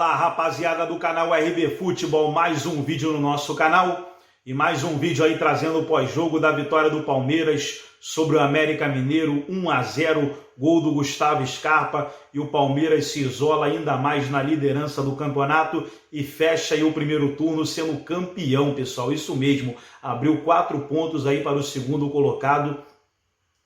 Fala, rapaziada do canal RB Futebol, mais um vídeo no nosso canal e mais um vídeo aí trazendo o pós-jogo da vitória do Palmeiras sobre o América Mineiro, 1-0, gol do Gustavo Scarpa, e o Palmeiras se isola ainda mais na liderança do campeonato e fecha aí o primeiro turno sendo campeão, pessoal, isso mesmo, abriu 4 pontos aí para o segundo colocado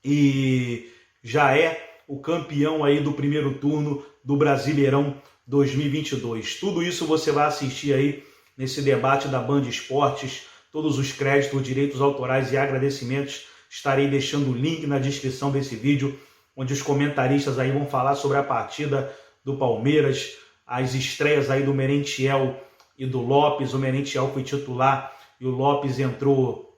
e já é o campeão aí do primeiro turno do Brasileirão 2022. Tudo isso você vai assistir aí nesse debate da Band Esportes. Todos os créditos, direitos autorais e agradecimentos estarei deixando o link na descrição desse vídeo, onde os comentaristas aí vão falar sobre a partida do Palmeiras, as estreias aí do Merentiel e do Lopes. O Merentiel foi titular e o Lopes entrou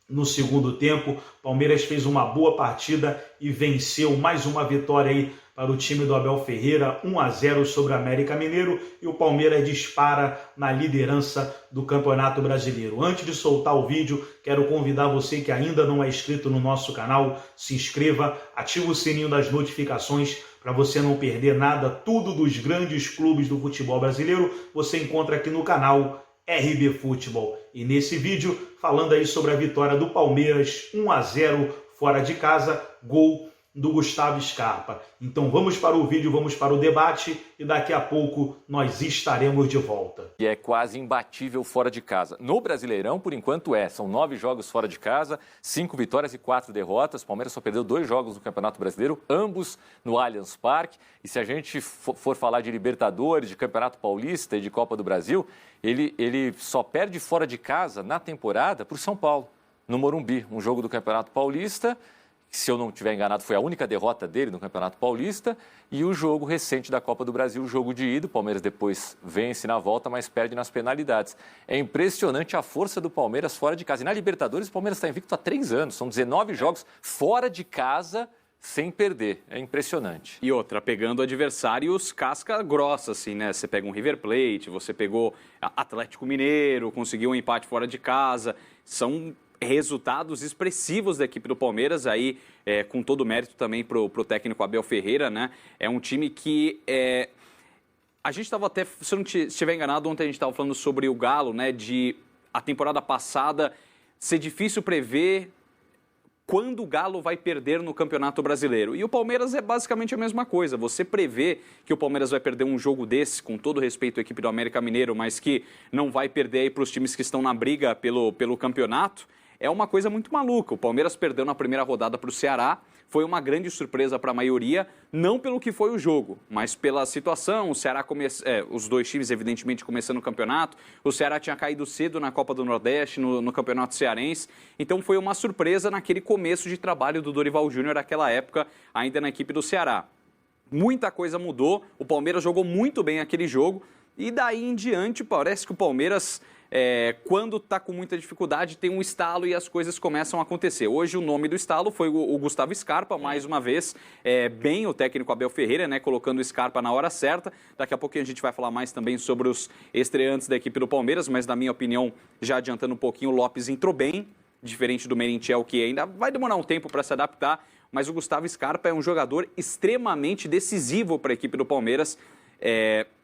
no segundo tempo. Palmeiras fez uma boa partida e venceu, mais uma vitória aí para o time do Abel Ferreira, 1-0 sobre o América Mineiro, e o Palmeiras dispara na liderança do Campeonato Brasileiro. Antes de soltar o vídeo, quero convidar você que ainda não é inscrito no nosso canal, se inscreva, ativa o sininho das notificações para você não perder nada. Tudo dos grandes clubes do futebol brasileiro você encontra aqui no canal RB Futebol. E nesse vídeo, falando aí sobre a vitória do Palmeiras, 1-0 fora de casa, gol do Gustavo Scarpa. Então vamos para o vídeo, vamos para o debate e daqui a pouco nós estaremos de volta. E é quase imbatível fora de casa. No Brasileirão, por enquanto são 9 jogos fora de casa, 5 vitórias e 4 derrotas. O Palmeiras só perdeu 2 jogos no Campeonato Brasileiro, ambos no Allianz Parque. E se a gente for falar de Libertadores, de Campeonato Paulista e de Copa do Brasil, ele só perde fora de casa na temporada para o São Paulo, no Morumbi, um jogo do Campeonato Paulista. Se eu não estiver enganado, foi a única derrota dele no Campeonato Paulista, e o jogo recente da Copa do Brasil, o jogo de ida. O Palmeiras depois vence na volta, mas perde nas penalidades. É impressionante a força do Palmeiras fora de casa. E na Libertadores, o Palmeiras está invicto há 3 anos. São 19 jogos fora de casa sem perder. É impressionante. E outra, pegando adversários casca grossa, assim, né? Você pega um River Plate, você pegou Atlético Mineiro, conseguiu um empate fora de casa. São resultados expressivos da equipe do Palmeiras, aí com todo o mérito também para o técnico Abel Ferreira, né? É um time que a gente estava até, se eu não estiver enganado, ontem a gente estava falando sobre o Galo, né? De a temporada passada ser difícil prever quando o Galo vai perder no Campeonato Brasileiro. E o Palmeiras é basicamente a mesma coisa. Você prevê que o Palmeiras vai perder um jogo desse, com todo respeito à equipe do América Mineiro, mas que não vai perder aí para os times que estão na briga pelo campeonato, é uma coisa muito maluca. O Palmeiras perdeu na primeira rodada para o Ceará, foi uma grande surpresa para a maioria, não pelo que foi o jogo, mas pela situação. O Ceará os dois times, evidentemente, começando o campeonato. O Ceará tinha caído cedo na Copa do Nordeste, no Campeonato Cearense. Então foi uma surpresa naquele começo de trabalho do Dorival Júnior, naquela época, ainda na equipe do Ceará. Muita coisa mudou, o Palmeiras jogou muito bem aquele jogo, e daí em diante parece que o Palmeiras, quando está com muita dificuldade, tem um estalo e as coisas começam a acontecer. Hoje o nome do estalo foi o Gustavo Scarpa, mais uma vez, bem o técnico Abel Ferreira, né, colocando o Scarpa na hora certa. Daqui a pouquinho a gente vai falar mais também sobre os estreantes da equipe do Palmeiras, mas na minha opinião, já adiantando um pouquinho, o Lopes entrou bem, diferente do Merentiel, que ainda vai demorar um tempo para se adaptar, mas o Gustavo Scarpa é um jogador extremamente decisivo para a equipe do Palmeiras.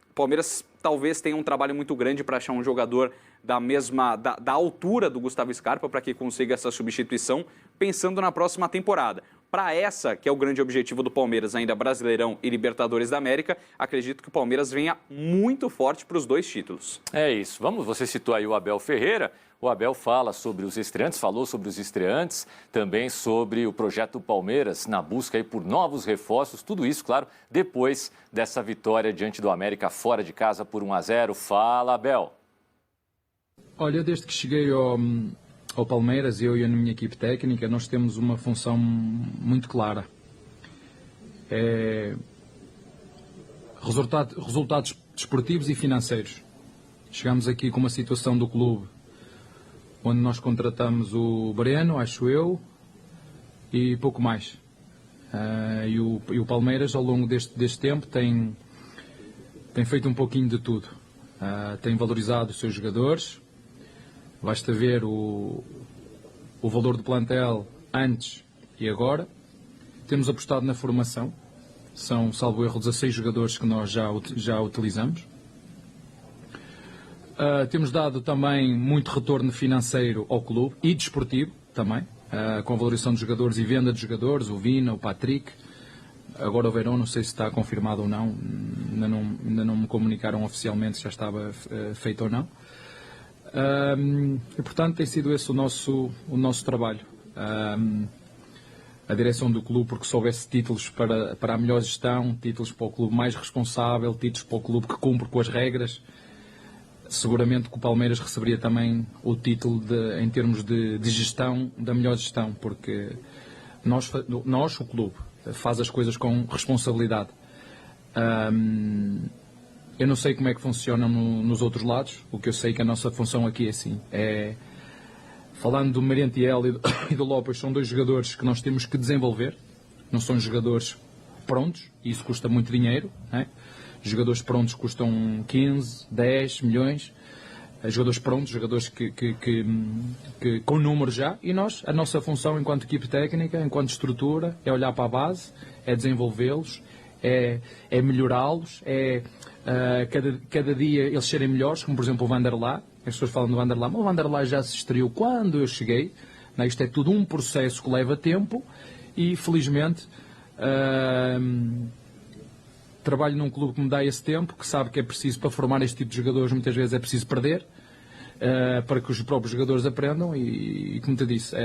O Palmeiras talvez tenha um trabalho muito grande para achar um jogador da altura do Gustavo Scarpa para que consiga essa substituição, pensando na próxima temporada. Para essa, que é o grande objetivo do Palmeiras, ainda Brasileirão e Libertadores da América, acredito que o Palmeiras venha muito forte para os 2 títulos. É isso. Você citou aí o Abel Ferreira. O Abel falou sobre os estreantes, também sobre o projeto Palmeiras na busca aí por novos reforços. Tudo isso, claro, depois dessa vitória diante do América fora de casa por 1-0. Fala, Abel. Olha, desde que cheguei ao Palmeiras, eu e a minha equipe técnica, nós temos uma função muito clara. Resultados desportivos e financeiros. Chegamos aqui com uma situação do clube onde nós contratamos o Breno, acho eu, e pouco mais. E o Palmeiras, ao longo deste tempo, tem feito um pouquinho de tudo. Tem valorizado os seus jogadores. Basta ver o valor do plantel antes e agora. Temos apostado na formação. São, salvo erro, 16 jogadores que nós já utilizamos. Temos dado também muito retorno financeiro ao clube e desportivo também, com a valorização dos jogadores e venda de jogadores, o Vina, o Patrick. Agora o Verón, não sei se está confirmado ou não, ainda não me comunicaram oficialmente se já estava feito ou não. E portanto tem sido esse o nosso trabalho. A direção do clube, porque se houvesse títulos para a melhor gestão, títulos para o clube mais responsável, títulos para o clube que cumpre com as regras, seguramente que o Palmeiras receberia também o título em termos de gestão, da melhor gestão, porque nós, o clube, faz as coisas com responsabilidade. Eu não sei como é que funciona nos outros lados, o que eu sei que a nossa função aqui é assim. Falando do Merentiel e do Lopes, são dois jogadores que nós temos que desenvolver, não são jogadores prontos, e isso custa muito dinheiro, não é? Jogadores prontos custam 15, 10 milhões, jogadores prontos, jogadores que com números já, e a nossa função enquanto equipe técnica, enquanto estrutura, é olhar para a base, é desenvolvê-los, é melhorá-los, cada dia eles serem melhores, como por exemplo o Vanderlá. As pessoas falam do Vanderlá, mas o Vanderlá já se estreou quando eu cheguei, não é? Isto é tudo um processo que leva tempo e felizmente trabalho num clube que me dá esse tempo, que sabe que é preciso, para formar este tipo de jogadores, muitas vezes é preciso perder, para que os próprios jogadores aprendam, e como te disse,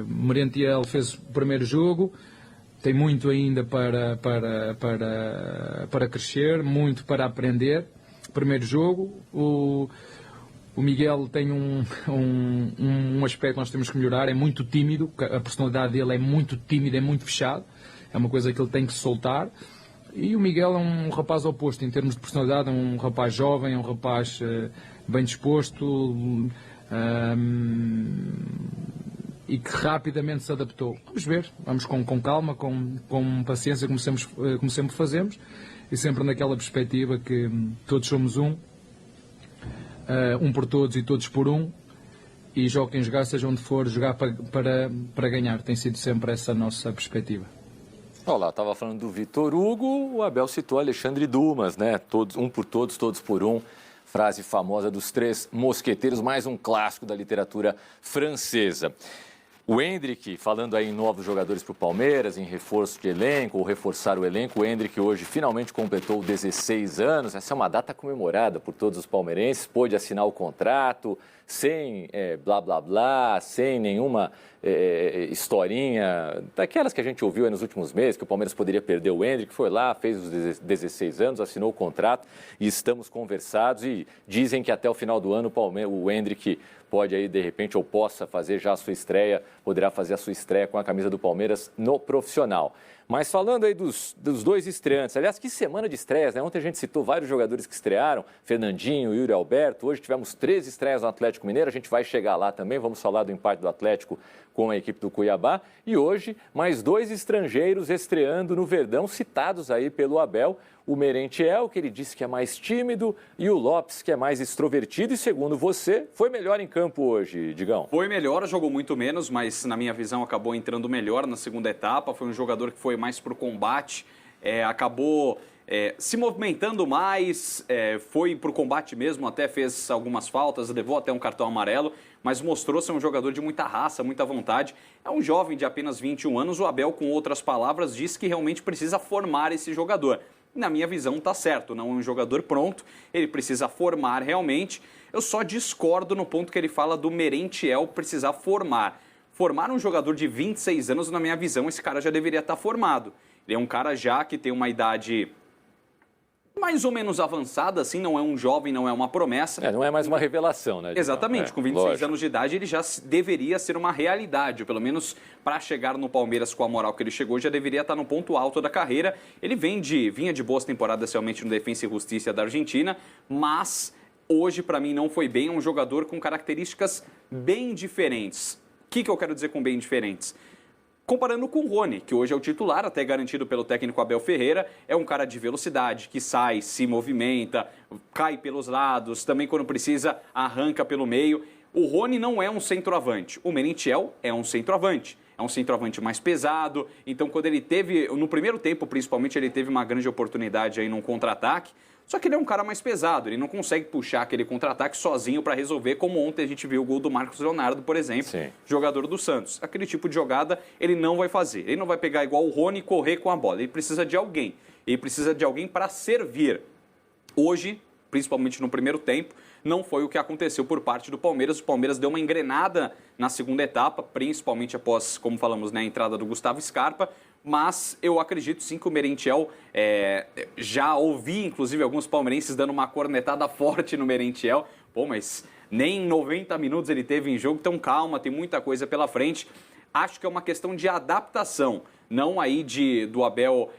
Merentiel fez o primeiro jogo, tem muito ainda para crescer, muito para aprender. Primeiro jogo, o Miguel tem um aspecto que nós temos que melhorar, é muito tímido, a personalidade dele é muito tímida, é muito fechado, é uma coisa que ele tem que soltar. E o Miguel é um rapaz oposto em termos de personalidade, é um rapaz jovem, é um rapaz bem disposto e que rapidamente se adaptou. Vamos ver, vamos com calma, com paciência, como sempre fazemos, e sempre naquela perspectiva que todos somos um por todos e todos por um, e jogue quem jogar, seja onde for, jogar para ganhar. Tem sido sempre essa a nossa perspectiva. Olá, estava falando do Vitor Hugo, o Abel citou Alexandre Dumas, né? Um por todos, todos por um. Frase famosa dos três mosqueteiros, mais um clássico da literatura francesa. O Endrick, falando aí em novos jogadores para o Palmeiras, em reforço de elenco, ou reforçar o elenco, o Endrick hoje finalmente completou 16 anos. Essa é uma data comemorada por todos os palmeirenses, pôde assinar o contrato sem blá blá blá, sem nenhuma historinha daquelas que a gente ouviu aí nos últimos meses, que o Palmeiras poderia perder o Endrick. Foi lá, fez os 16 anos, assinou o contrato e estamos conversados, e dizem que até o final do ano o Endrick pode aí, de repente, ou possa fazer já a sua estreia, poderá fazer a sua estreia com a camisa do Palmeiras no profissional. Mas falando aí dos dois estreantes, aliás, que semana de estreias, né? Ontem a gente citou vários jogadores que estrearam, Fernandinho, Yuri Alberto. Hoje tivemos 3 estreias no Atlético Mineiro, a gente vai chegar lá também, vamos falar do empate do Atlético com a equipe do Cuiabá. E hoje, mais 2 estrangeiros estreando no Verdão, citados aí pelo Abel. O Merentiel, que ele disse que é mais tímido, e o Lopes, que é mais extrovertido. E segundo você, foi melhor em campo hoje, Digão? Foi melhor, jogou muito menos, mas na minha visão acabou entrando melhor na segunda etapa. Foi um jogador que foi mais para o combate, acabou se movimentando mais, foi para o combate mesmo, até fez algumas faltas, levou até um cartão amarelo, mas mostrou ser um jogador de muita raça, muita vontade. É um jovem de apenas 21 anos, o Abel, com outras palavras, diz que realmente precisa formar esse jogador. Na minha visão, está certo, não é um jogador pronto, ele precisa formar realmente. Eu só discordo no ponto que ele fala do Merentiel precisar formar. Formar um jogador de 26 anos, na minha visão, esse cara já deveria estar formado. Ele é um cara já que tem uma idade mais ou menos avançada, assim, não é um jovem, não é uma promessa. Não é mais uma revelação, né? Exatamente, com 26 anos de idade ele já deveria ser uma realidade, ou pelo menos para chegar no Palmeiras com a moral que ele chegou, já deveria estar no ponto alto da carreira. Ele vinha de boas temporadas realmente no Defensa e Justiça da Argentina, mas hoje para mim não foi bem, um jogador com características bem diferentes. O que eu quero dizer com bem diferentes? Comparando com o Rony, que hoje é o titular, até garantido pelo técnico Abel Ferreira, é um cara de velocidade, que sai, se movimenta, cai pelos lados, também quando precisa arranca pelo meio. O Rony não é um centroavante, o Merentiel é um centroavante. É um centroavante mais pesado, então quando ele teve, no primeiro tempo principalmente, ele teve uma grande oportunidade aí num contra-ataque, Só que ele é um cara mais pesado, ele não consegue puxar aquele contra-ataque sozinho para resolver, como ontem a gente viu o gol do Marcos Leonardo, por exemplo, Sim. jogador do Santos. Aquele tipo de jogada ele não vai fazer. Ele não vai pegar igual o Rony e correr com a bola. Ele precisa de alguém. Ele precisa de alguém para servir. Hoje, principalmente no primeiro tempo, não foi o que aconteceu por parte do Palmeiras. O Palmeiras deu uma engrenada na segunda etapa, principalmente após, como falamos, né, a entrada do Gustavo Scarpa. Mas eu acredito sim que o Merentiel, já ouvi inclusive alguns palmeirenses dando uma cornetada forte no Merentiel. Pô, mas nem 90 minutos ele teve em jogo, então calma, tem muita coisa pela frente. Acho que é uma questão de adaptação, não aí do Abel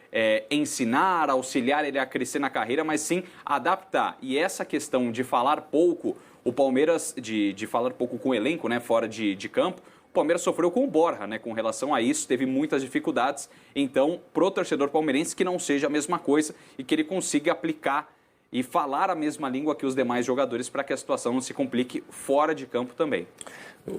ensinar, auxiliar ele a crescer na carreira, mas sim adaptar. E essa questão de falar pouco, o Palmeiras, de falar pouco com o elenco, né, fora de campo, o Palmeiras sofreu com o Borja, né, com relação a isso, teve muitas dificuldades. Então, pro torcedor palmeirense, que não seja a mesma coisa e que ele consiga aplicar e falar a mesma língua que os demais jogadores para que a situação não se complique fora de campo também.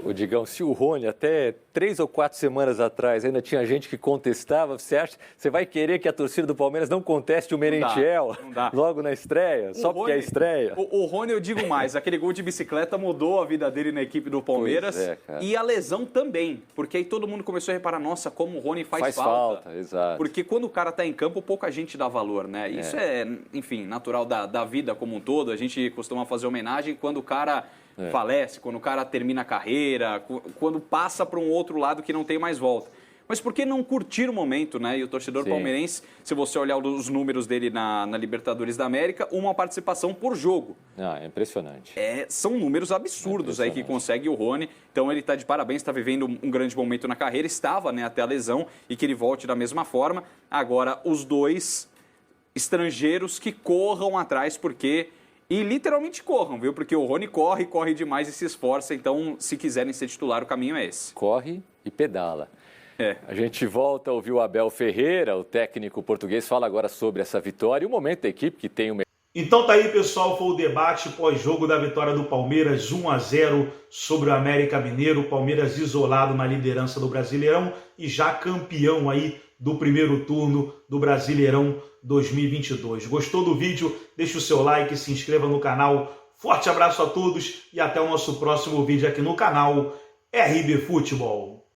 O Digão, se o Rony até 3 ou 4 semanas atrás ainda tinha gente que contestava, você vai querer que a torcida do Palmeiras não conteste o Merentiel não dá. logo na estreia, só porque é estreia? O Rony, eu digo mais, aquele gol de bicicleta mudou a vida dele na equipe do Palmeiras e a lesão também, porque aí todo mundo começou a reparar, nossa, como o Rony faz falta. Exato. Porque quando o cara tá em campo, pouca gente dá valor, né? Isso é, enfim, natural da vida como um todo, a gente costuma fazer homenagem quando o cara falece, quando o cara termina a carreira, quando passa para um outro lado que não tem mais volta. Mas por que não curtir o momento, né? E o torcedor palmeirense, se você olhar os números dele na Libertadores da América, uma participação por jogo. É impressionante. São números absurdos aí que consegue o Rony. Então ele está de parabéns, está vivendo um grande momento na carreira, estava, né, até a lesão, e que ele volte da mesma forma. Agora, os dois estrangeiros que corram atrás, porque... E literalmente corram, viu? Porque o Rony corre demais e se esforça. Então, se quiserem ser titular, o caminho é esse. Corre e pedala. A gente volta a ouvir o Abel Ferreira, o técnico português, fala agora sobre essa vitória e o momento da equipe que tem o... Então tá aí, pessoal, foi o debate pós-jogo da vitória do Palmeiras 1-0 sobre o América Mineiro. Palmeiras isolado na liderança do Brasileirão e já campeão aí do primeiro turno do Brasileirão 2022. Gostou do vídeo? Deixa o seu like, se inscreva no canal. Forte abraço a todos e até o nosso próximo vídeo aqui no canal RB Futebol.